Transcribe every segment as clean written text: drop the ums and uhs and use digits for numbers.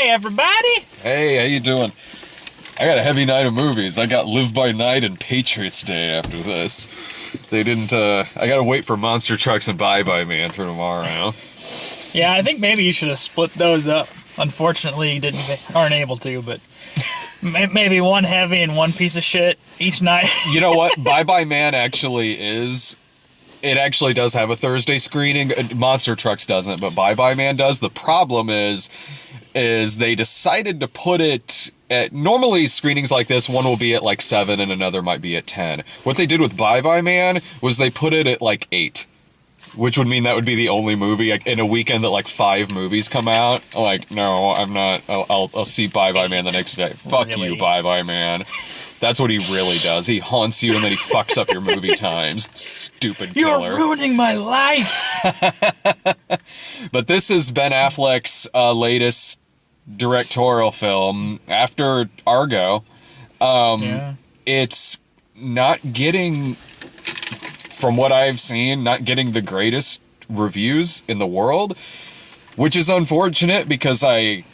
Hey, everybody! Hey, how you doing? I got a heavy night of movies. I got Live by Night and Patriots Day after this. They didn't, I gotta wait for Monster Trucks and Bye Bye Man for tomorrow. Yeah, I think maybe you should have split those up. Unfortunately, you aren't able to, but maybe one heavy and one piece of shit each night. You know what? Bye Bye Man actually is... It actually does have a Thursday screening. Monster Trucks doesn't, but Bye Bye Man does. The problem is they decided to put it at... Normally, screenings like this, one will be at like 7 and another might be at 10. What they did with Bye Bye Man was they put it at like 8. Which would mean that would be the only movie in a weekend that like 5 movies come out. I'm like, no, I'm not. I'll see Bye Bye Man the next day. Fuck you, Bye Bye Man. That's what he really does. He haunts you and then he fucks up your movie times. Stupid killer. You're ruining my life! But this is Ben Affleck's latest directorial film after Argo. It's not getting... From what I've seen, not getting the greatest reviews in the world, which is unfortunate because I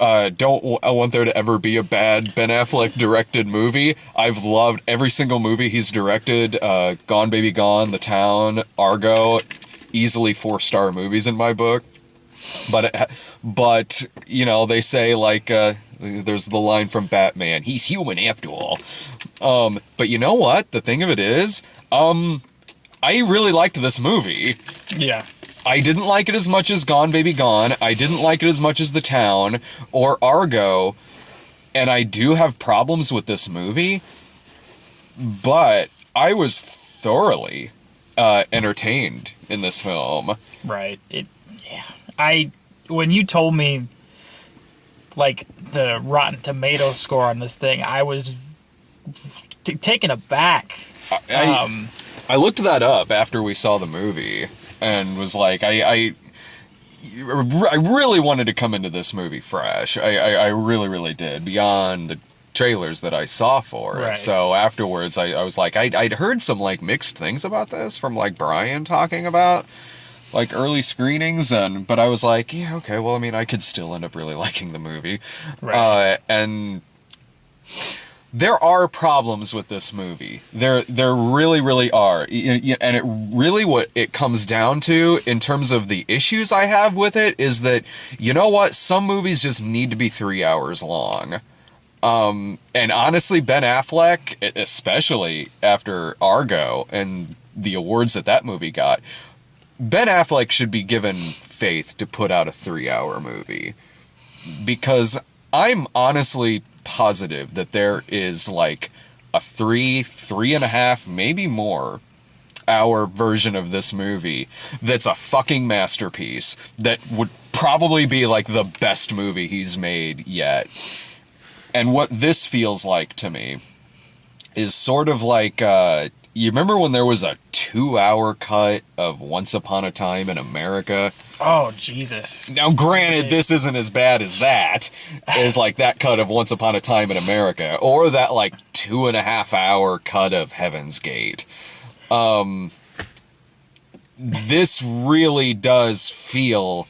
don't want there to ever be a bad Ben Affleck directed movie. I've loved every single movie he's directed. Gone Baby Gone, The Town, Argo, easily 4-star movies in my book. But you know, they say like there's the line from Batman, he's human after all. But you know what? The thing of it is, I really liked this movie. Yeah. I didn't like it as much as Gone Baby Gone. I didn't like it as much as The Town or Argo. And I do have problems with this movie. But I was thoroughly entertained in this film. Right. When you told me, like, the Rotten Tomatoes score on this thing, I was taken aback. I looked that up after we saw the movie and was like, I really wanted to come into this movie fresh. I really, really did, beyond the trailers that I saw for it. Right. So afterwards, I was like, I'd heard some, like, mixed things about this from, like, Brian talking about, like, early screenings, but I was like, yeah, okay, well, I mean, I could still end up really liking the movie. Right. And there are problems with this movie. There really, really are. And it really, what it comes down to, in terms of the issues I have with it, is that, you know what? Some movies just need to be 3 hours long. And honestly, Ben Affleck, especially after Argo and the awards that movie got, Ben Affleck should be given faith to put out a 3-hour movie. Because I'm honestly positive that there is like a 3.5, maybe more hour version of this movie that's a fucking masterpiece that would probably be like the best movie he's made yet. And what this feels like to me is sort of like, you remember when there was a 2-hour cut of Once Upon a Time in America? Oh, Jesus. Now, granted, this isn't as bad as that, as like that cut of Once Upon a Time in America, or that like 2.5-hour cut of Heaven's Gate. This really does feel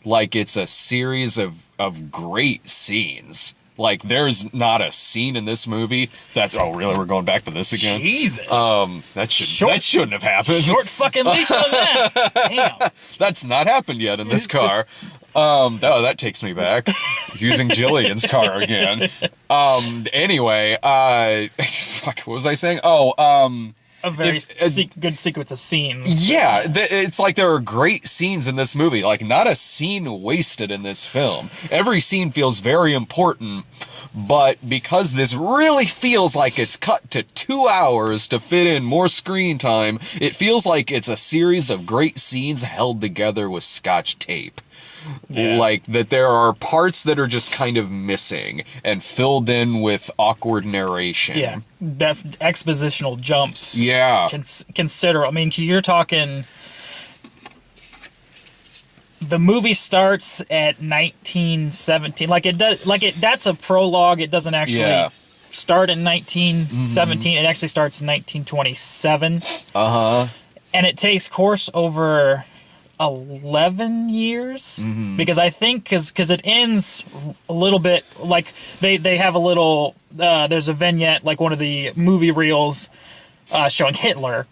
like it's a series of great scenes. Like, there's not a scene in this movie that's... Oh, really? We're going back to this again? Jesus. That shouldn't have happened. Short fucking leash on that. Damn. That's not happened yet in this car. That takes me back. Using Jillian's car again. Anyway, fuck, what was I saying? A very good sequence of scenes. Yeah, it's like there are great scenes in this movie. Like, not a scene wasted in this film. Every scene feels very important, but because this really feels like it's cut to 2 hours to fit in more screen time, it feels like it's a series of great scenes held together with Scotch tape. Yeah. Like, that there are parts that are just kind of missing and filled in with awkward narration. Yeah, expositional jumps. Yeah. Consider, I mean, you're talking... The movie starts at 1917. That's a prologue. It doesn't actually start in 1917. It actually starts in 1927. Uh-huh. And it takes course over 11 years, because I think because it ends a little bit like they have a little there's a vignette, like one of the movie reels showing Hitler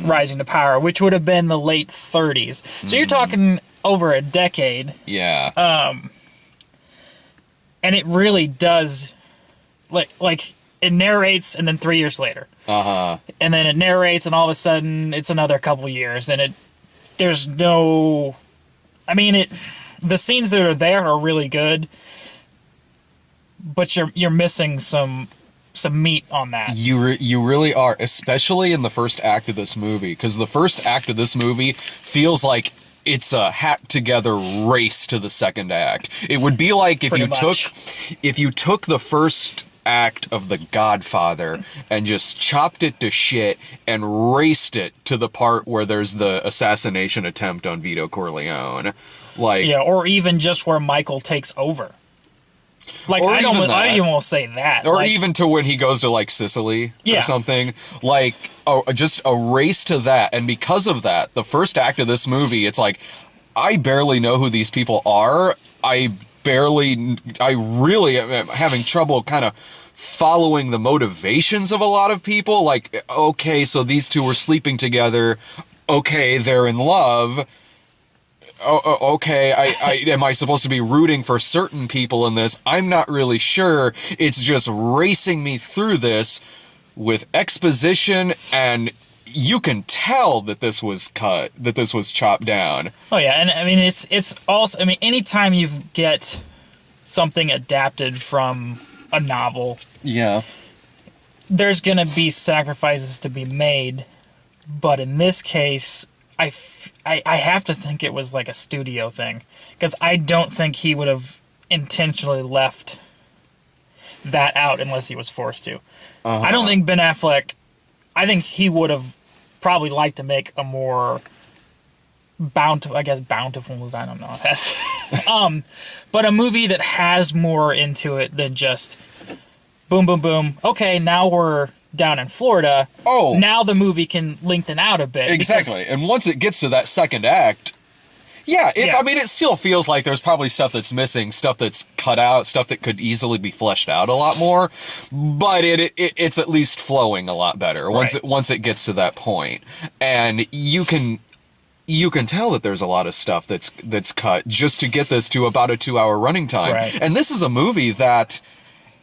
rising to power, which would have been the late 30s. So you're talking over a decade. Yeah. And it really does, like it narrates, and then 3 years later, and then it narrates, and all of a sudden it's another couple years, and there's no, I mean, the scenes that are there are really good, but you're missing some meat on that. You really are, especially in the first act of this movie, because the first act of this movie feels like it's a hacked together race to the second act. It would be like if you took the first act of The Godfather and just chopped it to shit and raced it to the part where there's the assassination attempt on Vito Corleone. Like, yeah, or even just where Michael takes over. Like, I don't even want to say that. Or like, even to when he goes to, like, Sicily yeah. or something. Like, just a race to that. And because of that, the first act of this movie, it's like, I barely know who these people are. I really am having trouble kind of following the motivations of a lot of people. Like, okay, so these two were sleeping together. Okay, they're in love. Okay, am I supposed to be rooting for certain people in this? I'm not really sure. It's just racing me through this with exposition, and you can tell that this was cut, that this was chopped down. Oh yeah, and I mean it's also, I mean, anytime you get something adapted from a novel, yeah, there's gonna be sacrifices to be made, but in this case, I have to think it was like a studio thing, because I don't think he would have intentionally left that out unless he was forced to. I don't think Ben Affleck, I think he would have probably liked to make a more bountiful movie. I don't know. That's, but a movie that has more into it than just boom, boom, boom. Okay, now we're down in Florida. Oh, now the movie can lengthen out a bit. Exactly. And once it gets to that second act, I mean, it still feels like there's probably stuff that's missing, stuff that's cut out, stuff that could easily be fleshed out a lot more, but it's at least flowing a lot better once it gets to that point. And you can tell that there's a lot of stuff that's cut just to get this to about a 2-hour running time. Right. And this is a movie that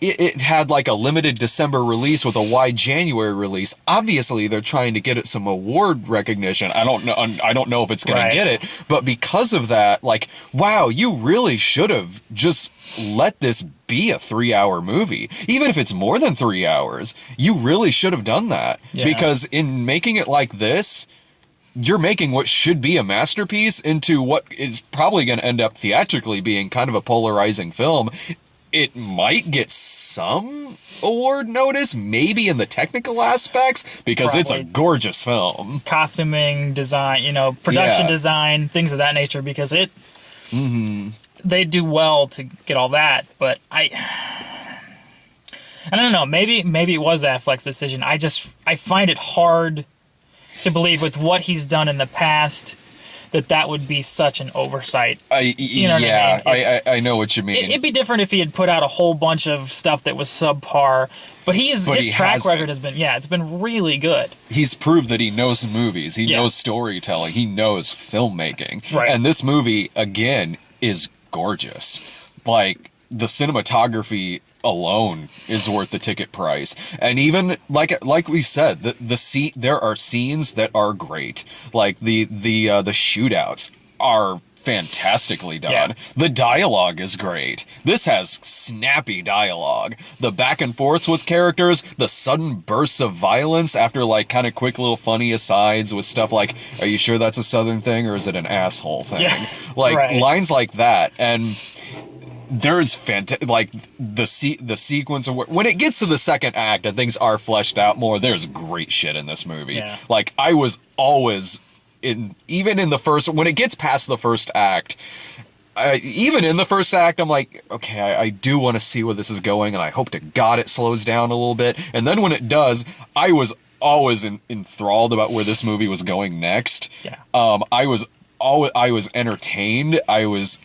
it had like a limited December release with a wide January release. Obviously, they're trying to get it some award recognition. I don't know if it's going to get it, but because of that, like, wow, you really should have just let this be a 3-hour movie. Even if it's more than 3 hours, you really should have done that. Yeah. Because in making it like this, you're making what should be a masterpiece into what is probably going to end up theatrically being kind of a polarizing film. It might get some award notice, maybe in the technical aspects, because probably. It's a gorgeous film. Costuming, design, production design, things of that nature, because they do well to get all that, but I don't know, maybe it was Affleck's decision. I find it hard to believe with what he's done in the past that would be such an oversight. I know what you mean. It'd be different if he had put out a whole bunch of stuff that was subpar, but his track record has been, it's been really good. He's proved that he knows movies, he knows storytelling, he knows filmmaking. Right. And this movie, again, is gorgeous. Like, the cinematography alone is worth the ticket price. And even like we said, there are scenes that are great. Like the shootouts are fantastically done. Yeah. The dialogue is great. This has snappy dialogue. The back and forths with characters, the sudden bursts of violence after like kind of quick little funny asides with stuff like, are you sure that's a Southern thing or is it an asshole thing? Yeah. Like lines like that. And there's like the sequence of when it gets to the second act and things are fleshed out more, there's great shit in this movie. Yeah. Like, I was always even in the first, when it gets past the first act, even in the first act, I'm like, okay, I do want to see where this is going, and I hope to God it slows down a little bit. And then when it does, I was always enthralled about where this movie was going next. Yeah. I was I was entertained. I was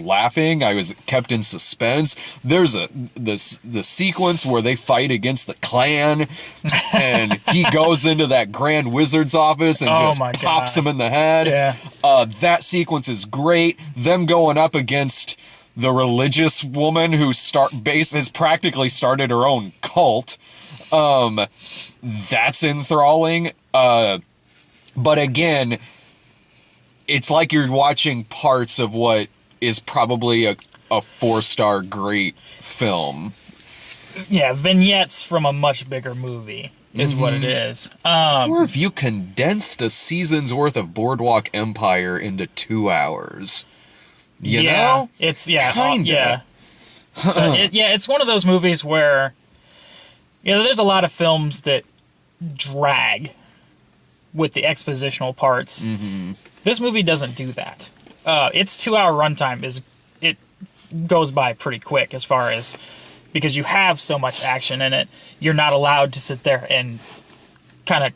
laughing. I was kept in suspense. There's the sequence where they fight against the Klan, and he goes into that Grand Wizard's office and just pops him in the head. Yeah. That sequence is great. Them going up against the religious woman who has practically started her own cult. That's enthralling. But again, it's like you're watching parts of what is probably a 4-star great film. Yeah, vignettes from a much bigger movie is what it is. Or if you condensed a season's worth of Boardwalk Empire into 2 hours. You know? It's, Kinda. yeah. So, it's one of those movies where, there's a lot of films that drag with the expositional parts. Mm-hmm. This movie doesn't do that. Its 2-hour runtime it goes by pretty quick as far as, because you have so much action in it, you're not allowed to sit there and kind of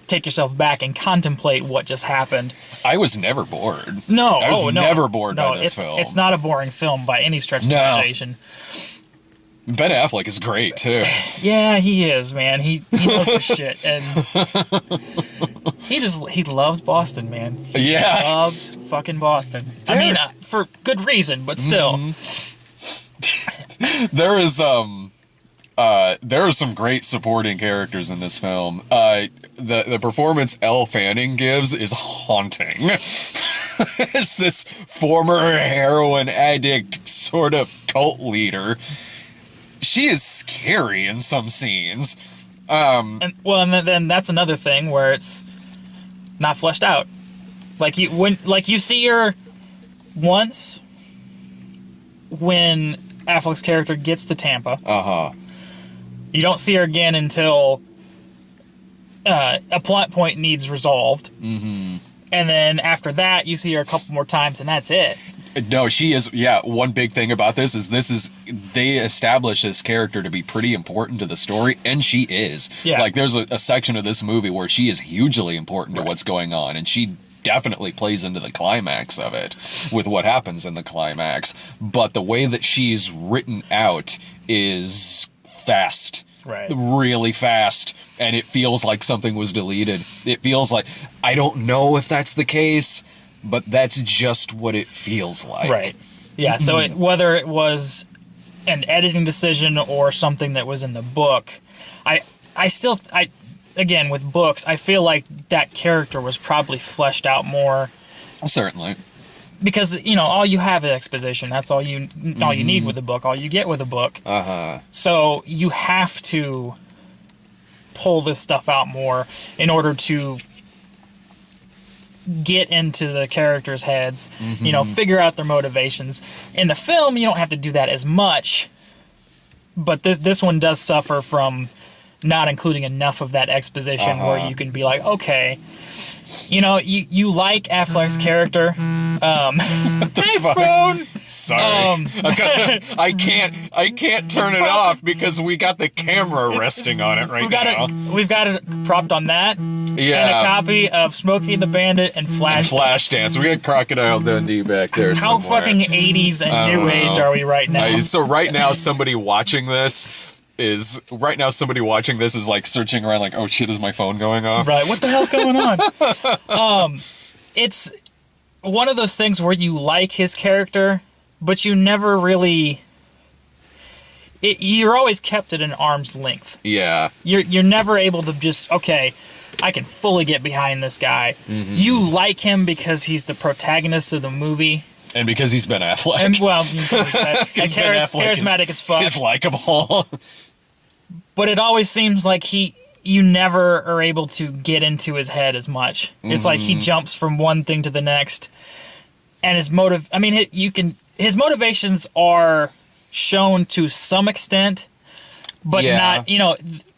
take yourself back and contemplate what just happened. I was never bored. No, I was never bored by this film. It's not a boring film by any stretch of the imagination. Ben Affleck is great too. Yeah, he is, man. He knows his shit, and he loves Boston, man. He loves fucking Boston. I mean, for good reason, but still. Mm-hmm. There are some great supporting characters in this film. The performance Elle Fanning gives is haunting. As this former heroin addict sort of cult leader, she is scary in some scenes. And then that's another thing where it's not fleshed out. Like you see her once when Affleck's character gets to Tampa. You don't see her again until a plot point needs resolved. Mm-hmm. And then after that, you see her a couple more times, and that's it. No, she is. Yeah, one big thing about this is they establish this character to be pretty important to the story, and she is. Yeah. Like, there's a section of this movie where she is hugely important to what's going on, and she definitely plays into the climax of it with what happens in the climax. But the way that she's written out is fast. Right. Really fast, and it feels like something was deleted. It feels like, I don't know if that's the case, but that's just what it feels like. Right. Yeah, so whether it was an editing decision or something that was in the book, I again, with books, I feel like that character was probably fleshed out more. Certainly. Because, all you have is exposition. That's all you need with a book, all you get with a book. So you have to pull this stuff out more in order to get into the characters' heads, figure out their motivations. In the film, you don't have to do that as much, but this one does suffer from not including enough of that exposition where you can be like, okay, you like Affleck's character. Hey, phone! Sorry. I can't turn it off because we got the camera resting on it now. We've got it propped on that. Yeah. And a copy of Smokey and the Bandit and Flashdance. We got Crocodile Dundee back there How somewhere. fucking 80s and new age are we right now? So right now, somebody watching this is like searching around like, oh shit, is my phone going off? Right, what the hell's going on? It's one of those things where you like his character, but you never really... you're always kept at an arm's length. Yeah. You're never able to just, okay, I can fully get behind this guy. Mm-hmm. You like him because he's the protagonist of the movie. And because he's Ben Affleck. And, well, charismatic as fuck. He's likable. But it always seems like you never are able to get into his head as much. Mm-hmm. It's like he jumps from one thing to the next. And his motivations are shown to some extent, but not,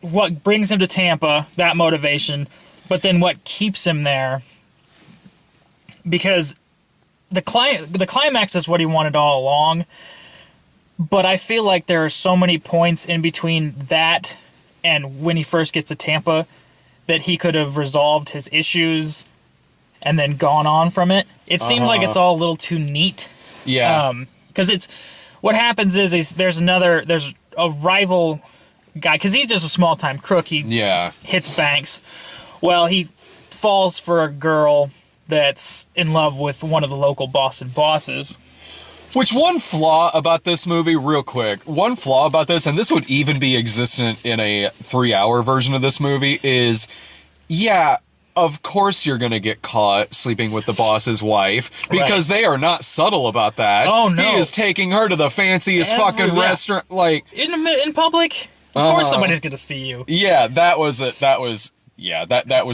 what brings him to Tampa, that motivation, but then what keeps him there. Because the climax is what he wanted all along, but I feel like there are so many points in between that and when he first gets to Tampa that he could have resolved his issues and then gone on from it. It seems like it's all a little too neat. Yeah. Because it's what happens is there's a rival guy, because he's just a small time crook. He hits banks. Well, he falls for a girl that's in love with one of the local Boston bosses. Which one flaw about this movie, real quick, one flaw about this, and this would even be existent in a 3-hour version of this movie, is, yeah, of course you're going to get caught sleeping with the boss's wife, because they are not subtle about that. Oh, no. He is taking her to the fanciest fucking restaurant, like... In public? Of course somebody's going to see you. Yeah, that was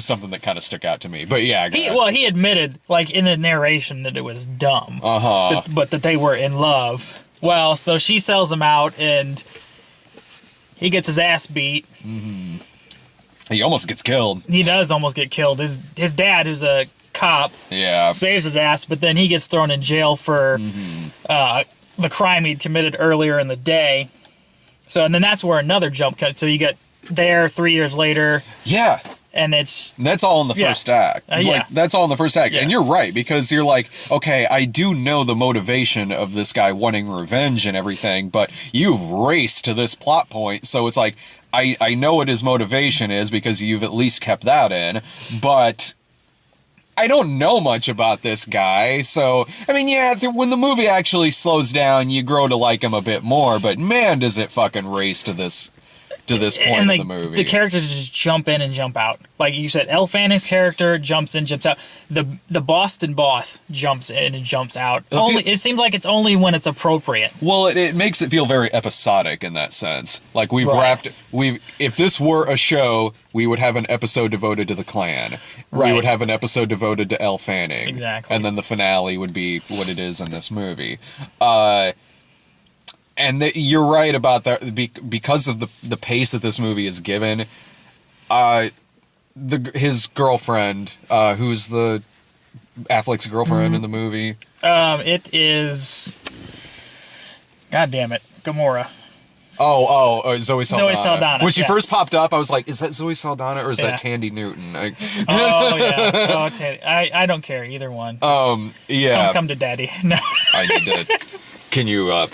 something that kind of stuck out to me. But yeah, he admitted, like in the narration, that it was dumb. But that they were in love. Well, so she sells him out, and he gets his ass beat. Mm-hmm. He almost gets killed. He does almost get killed. His dad, who's a cop, saves his ass, but then he gets thrown in jail for the crime he'd committed earlier in the day. So, and then that's where another jump cut. So you get there 3 years later. Yeah. And that's all in the first act. That's all in the first act. Yeah. And you're right, because you're like, okay, I do know the motivation of this guy wanting revenge and everything, but you've raced to this plot point, so it's like, I know what his motivation is because you've at least kept that in, but I don't know much about this guy, so, I mean, yeah, when the movie actually slows down, you grow to like him a bit more, but man, does it fucking race to this point of the movie. The characters just jump in and jump out. Like you said, Elle Fanning's character jumps in, jumps out. The Boston boss jumps in and jumps out. It seems like it's only when it's appropriate. Well, it makes it feel very episodic in that sense. Like if this were a show, we would have an episode devoted to the Klan. We would have an episode devoted to Elle Fanning. Exactly. And then the finale would be what it is in this movie. And you're right about that, because of the pace that this movie is given. His girlfriend, who's the Affleck's girlfriend in the movie. It is, God damn it, Gamora. Zoe Saldana. Zoe Saldana. When she first popped up, I was like, is that Zoe Saldana or is that Tandy Newton? Tandy. I don't care, either one. Just come to daddy. No. I need to. Can you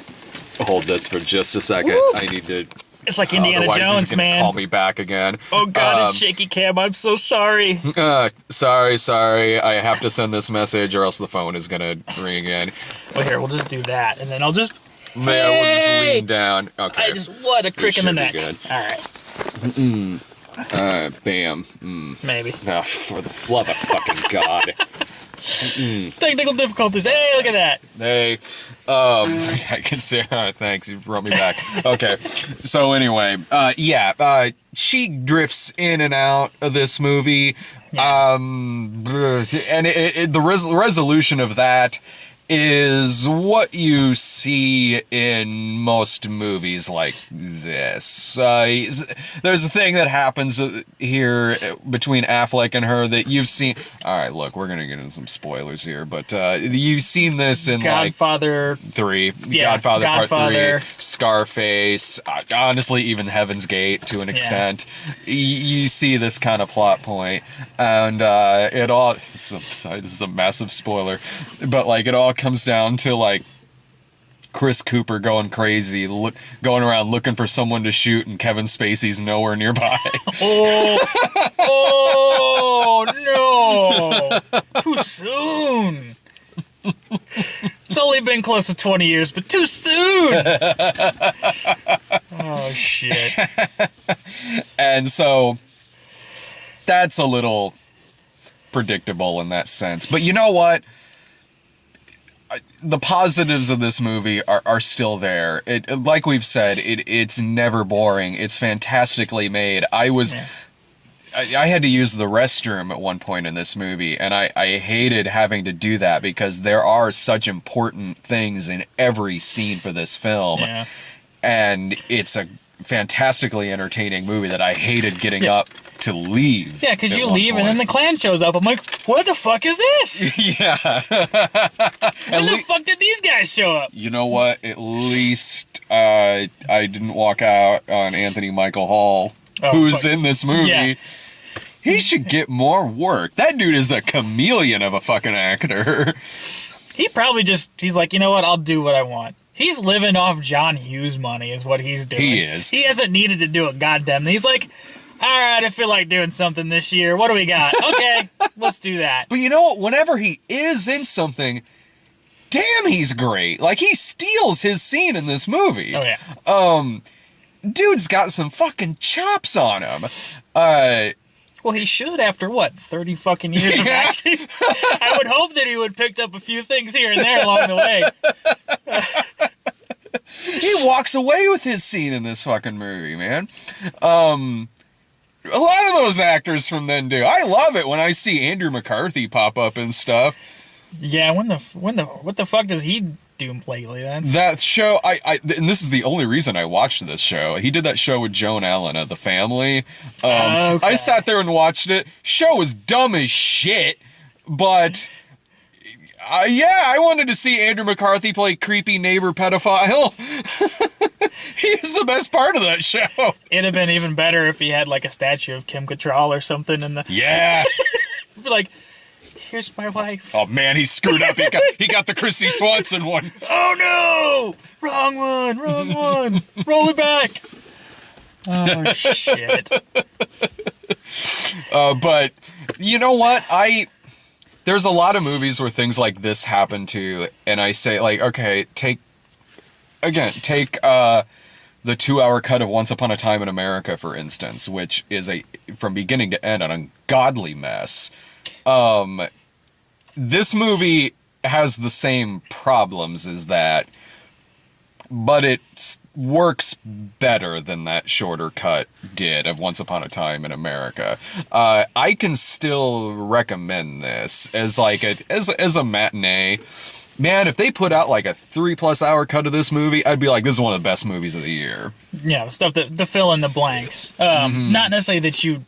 hold this for just a second? Woo! I need to. It's like Indiana Jones, he's gonna man. Call me back again. Oh God, it's shaky cam. I'm so sorry. Sorry. I have to send this message, or else the phone is gonna ring again. Well, here, we'll just do that, and then I'll just. We'll just lean down. Okay. What a crick in the neck. Good. All right. Bam. Maybe. Oh, for the love of fucking God. Technical difficulties. Hey, look at that. Hey, I can see. Thanks, you brought me back. Okay, so anyway, she drifts in and out of this movie, and the resolution of that is what you see in most movies like this. There's a thing that happens here between Affleck and her that you've seen. All right, look, we're gonna get into some spoilers here, but you've seen this in Godfather 3, Godfather Part 3, Scarface, honestly, even Heaven's Gate to an extent. You see this kind of plot point, and it all. This is a massive spoiler, but like it all comes down to like Chris Cooper going crazy, going around looking for someone to shoot, and Kevin Spacey's nowhere nearby. Oh no! Too soon. It's only been close to 20 years, but too soon. Oh shit! And so that's a little predictable in that sense, but you know what? The positives of this movie are still there. Like we've said, it's never boring. It's fantastically made. I had to use the restroom at one point in this movie, and I hated having to do that because there are such important things in every scene for this film. Yeah. And it's a fantastically entertaining movie that I hated getting up to leave. Yeah, because you leave and then the Klan shows up. I'm like, what the fuck is this? Yeah. When the fuck did these guys show up? You know what? At least I didn't walk out on Anthony Michael Hall, who's in this movie. He should get more work. That dude is a chameleon of a fucking actor. He probably he's like, you know what? I'll do what I want. He's living off John Hughes money is what he's doing. He is. He hasn't needed to do a goddamn thing. He's like, all right, I feel like doing something this year. What do we got? Okay, let's do that. But you know what? Whenever he is in something, damn, he's great. Like, he steals his scene in this movie. Oh, yeah. Dude's got some fucking chops on him. Well, he should after, what, 30 fucking years of acting? I would hope that he would picked up a few things here and there along the way. He walks away with his scene in this fucking movie, man. A lot of those actors from then do. I love it when I see Andrew McCarthy pop up and stuff. Yeah, what the fuck does he do lately? That show, and this is the only reason I watched this show. He did that show with Joan Allen at The Family. Okay. I sat there and watched it. Show was dumb as shit, but yeah, I wanted to see Andrew McCarthy play creepy neighbor pedophile. He's the best part of that show. It'd have been even better if he had like a statue of Kim Cattrall or something in the. Yeah. Be like, here's my wife. Oh man, he screwed up. He got the Christy Swanson one. Oh no! Wrong one. Roll it back. Oh shit. But you know what? There's a lot of movies where things like this happen to, and I say like, okay, take the 2-hour cut of Once Upon a Time in America, for instance, which is from beginning to end an ungodly mess. This movie has the same problems as that, but it works better than that shorter cut did of Once Upon a Time in America. I can still recommend this as like as a matinee. Man, if they put out like a 3+ hour cut of this movie, I'd be like, this is one of the best movies of the year. Yeah, the stuff to fill in the blanks. Not necessarily that you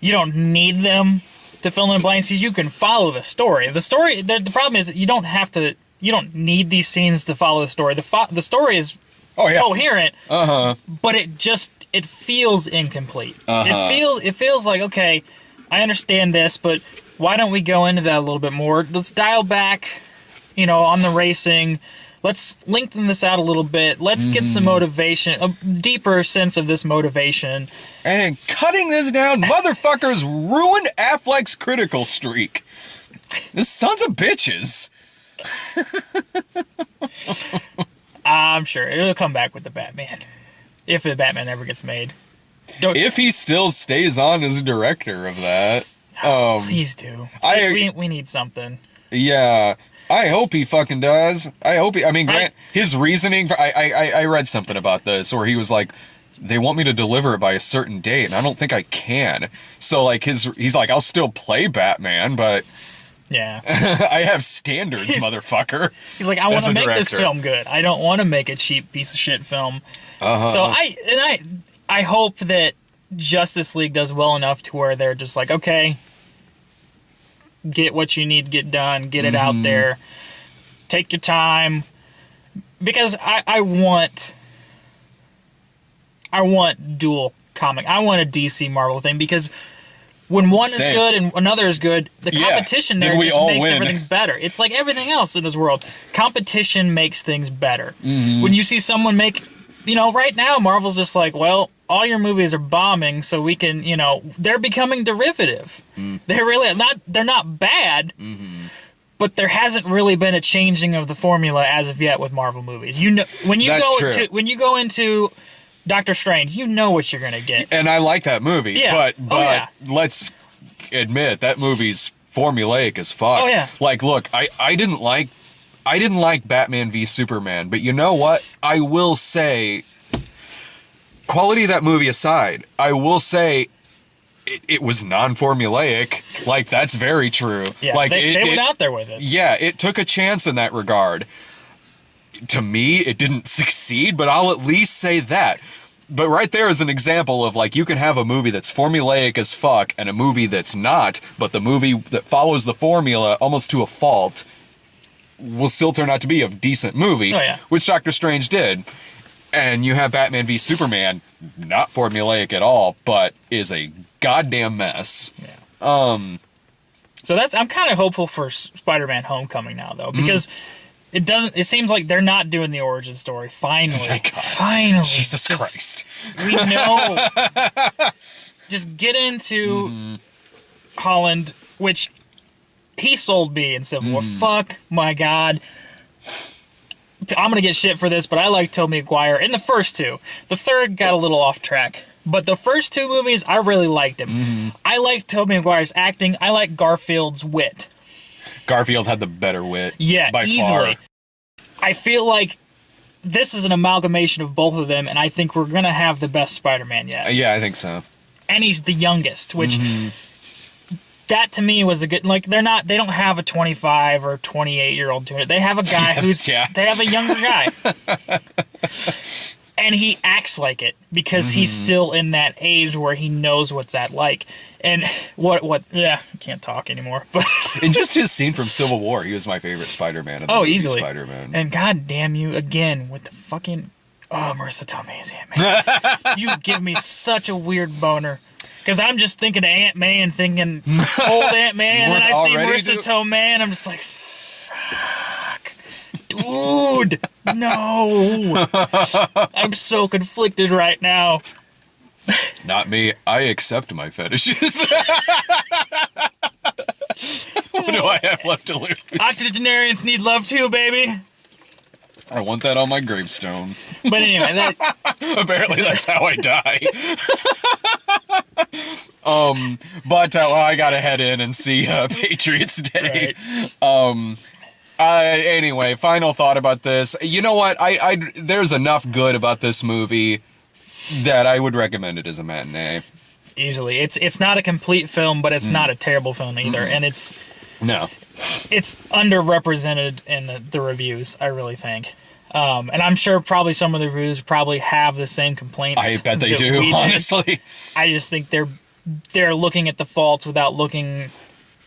don't need them to fill in the blanks, because you can follow the story. The problem is that you don't need these scenes to follow the story. The story is coherent, but it feels incomplete. It feels like, okay, I understand this, but why don't we go into that a little bit more? Let's dial back, on the racing. Let's lengthen this out a little bit. Let's get some motivation, a deeper sense of this motivation. And in cutting this down, motherfuckers ruined Affleck's critical streak. This sons of bitches. I'm sure it'll come back with the Batman. If the Batman ever gets made. If he still stays on as director of that. Please do. We need something. Yeah. I hope he fucking does. His reasoning for, I read something about this where he was like, they want me to deliver it by a certain date, and I don't think I can. So like he's like, I'll still play Batman, but yeah, I have standards, motherfucker. He's like, I want to make this film good. I don't want to make a cheap piece of shit film. So I hope that Justice League does well enough to where they're just like, okay, get what you need to get done, get it out there, take your time, because I want dual comic. I want a DC Marvel thing, because when one is good and another is good, the competition there just makes everything better. It's like everything else in this world. Competition makes things better. When you see someone make, right now Marvel's just like, well, all your movies are bombing, so we can, they're becoming derivative. They're really they're not bad, but there hasn't really been a changing of the formula as of yet with Marvel movies. When you go into Doctor Strange, you know what you're gonna get. And I like that movie, but let's admit that movie's formulaic as fuck. Oh yeah. Like, look, I didn't like Batman v Superman, but you know what? I will say, quality of that movie aside, I will say it was non-formulaic. Like, that's very true. Yeah, like they went out there with it. Yeah, it took a chance in that regard. To me, it didn't succeed, but I'll at least say that. But right there is an example of, like, you can have a movie that's formulaic as fuck and a movie that's not, but the movie that follows the formula almost to a fault will still turn out to be a decent movie, which Doctor Strange did. And you have Batman v Superman, not formulaic at all, but is a goddamn mess. Yeah. So I'm kind of hopeful for Spider-Man: Homecoming now, though, because it seems like they're not doing the origin story. Finally, Thank God. finally, Jesus Christ. We know. Just get into Holland, which he sold me in Civil War. Fuck my God. I'm gonna get shit for this, but I like Tobey Maguire in the first two. The third got a little off track. But the first two movies, I really liked him. I liked Tobey Maguire's acting. I like Garfield's wit. Garfield had the better wit. Yeah, by easily. far. I feel like this is an amalgamation of both of them, and I think we're going to have the best Spider-Man yet. Yeah, I think so. And he's the youngest, which... That to me was a good, like, they don't have a 25 or 28-year-old doing it. They have a guy they have a younger guy. And he acts like it because he's still in that age where he knows what's that like. And I can't talk anymore. But And just his scene from Civil War, he was my favorite Spider-Man. In the movie easily. Spider-Man. And god damn you, again, with the fucking, Marissa Tomei as Ant-Man. You give me such a weird boner. Because I'm just thinking of Aunt May and thinking old Aunt May, and then I see Marissa Tomei, and I'm just like, fuck. Dude, no. I'm so conflicted right now. Not me. I accept my fetishes. What do I have left to lose? Octogenarians need love too, baby. I want that on my gravestone. But anyway, Apparently that's how I die. But I gotta head in and see Patriots Day. right. Anyway, final thought about this. You know what? There's enough good about this movie that I would recommend it as a matinee. Easily. It's not a complete film, but it's not a terrible film either. And it's underrepresented in the reviews, I really think. And I'm sure probably some of the reviews probably have the same complaints. I bet they do, honestly. I just think they're looking at the faults without looking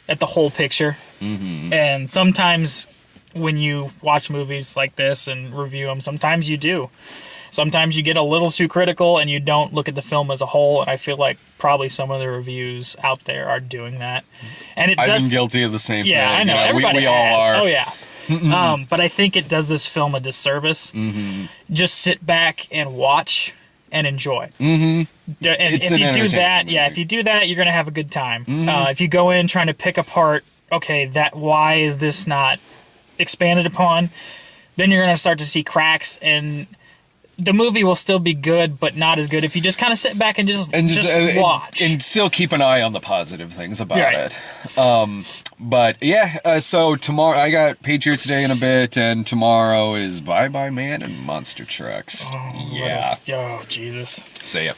at the whole picture. And sometimes when you watch movies like this and review them, sometimes you do. Sometimes you get a little too critical and you don't look at the film as a whole. And I feel like probably some of the reviews out there are doing that. And I've been guilty of the same thing. Yeah, I know. Everybody we has. all are. Oh, yeah. But I think it does this film a disservice. Just sit back and watch and enjoy. And if you do that, if you do that, you're going to have a good time. If you go in trying to pick apart, okay, why is this not expanded upon? Then you're going to start to see cracks, and the movie will still be good, but not as good if you just kind of sit back and just watch. And still keep an eye on the positive things about it. But yeah, so tomorrow, I got Patriots Day in a bit, and tomorrow is Bye Bye Man and Monster Trucks. Oh, Jesus. See ya.